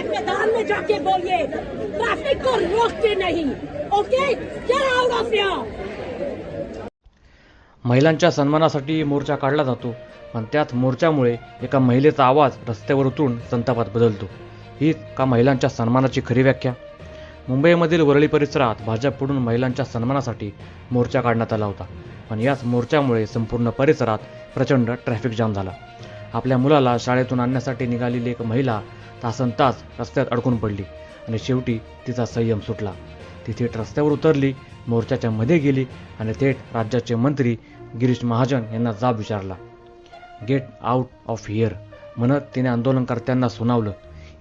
मैदान में जाके बोलिए, ट्रैफिक को रोकते नहीं। Okay, get out of here. महिलांच्या सन्मानासाठी मोर्चा काढला जातो, पण त्याच मोर्चामुळे एका महिलेचा आवाज रस्त्यावर उतरून संतापात बदलतो। हीच का महिलांच्या सन्मानाची खरी व्याख्या? मुंबईमधील वरळी परिसरात भाजपकडून महिलांच्या सन्मानासाठी मोर्चा काढण्यात आला होता, पण याच मोर्चामुळे संपूर्ण परिसरात प्रचंड ट्रॅफिक जाम झाला। आपल्या मुलाला शाळेतून आणण्यासाठी निघालेली एक महिला तासनतास रस्त्यात अडकून पडली आणि शेवटी तिचा संयम सुटला। ती थेट रस्त्यावर उतरली, मोर्चाच्या मध्ये गेली आणि थेट राज्याचे मंत्री गिरीश महाजन यांना जाब विचारला। गेट आउट ऑफ हिअर म्हणत तिने आंदोलनकर्त्यांना सुनावलं,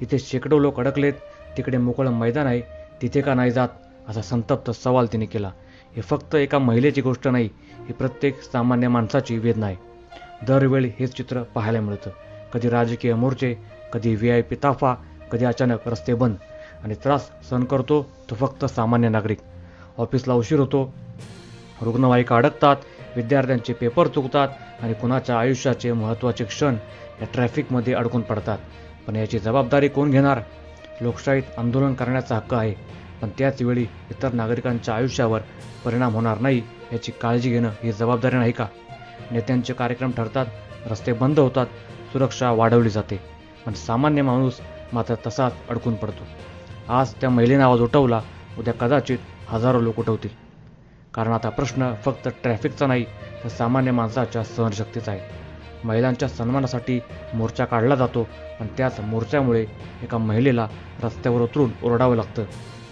इथे शेकडो लोक अडकलेत, तिकडे मोकळं मैदान आहे, तिथे का नाही जात, असा संतप्त सवाल तिने केला। हे फक्त एका महिलेची गोष्ट नाही, ही प्रत्येक सामान्य माणसाची वेदना आहे। दरवेळी हेच चित्र पाहायला मिळतं, कधी राजकीय मोर्चे, कधी VIP ताफा, कधी अचानक रस्ते बंद, आणि त्रास सहन करतो तो फक्त सामान्य नागरिक। ऑफिसला उशीर होतो, रुग्णवाहिका अडकतात, विद्यार्थ्यांचे पेपर चुकतात आणि कुणाच्या आयुष्याचे महत्त्वाचे क्षण या ट्रॅफिकमध्ये अडकून पडतात। पण याची जबाबदारी कोण घेणार? लोकशाहीत आंदोलन करण्याचा हक्क आहे, पण त्याच वेळी इतर नागरिकांच्या आयुष्यावर परिणाम होणार नाही याची काळजी घेणं ही जबाबदारी नाही का? नेत्यांचे कार्यक्रम ठरतात, रस्ते बंद होतात, सुरक्षा वाढवली जाते, पण सामान्य माणूस मात्र तसाच अडकून पडतो। आज त्या महिलेने आवाज उठवला, उद्या कदाचित हजारो लोक उठवतील, कारण आता प्रश्न फक्त ट्रॅफिकचा नाही, तर सामान्य माणसाच्या सहनशक्तीचा आहे। महिलांच्या सन्मानासाठी मोर्चा काढला जातो, पण त्याच मोर्चामुळे एका महिलेला रस्त्यावर उतरून ओरडावं लागतं।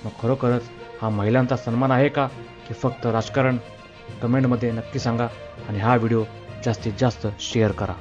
मग खरोखरच हा महिलांचा सन्मान आहे का, की फक्त राजकारण? कमेंटमध्ये नक्की सांगा आणि हा व्हिडिओ जास्तीत जास्त शेअर करा।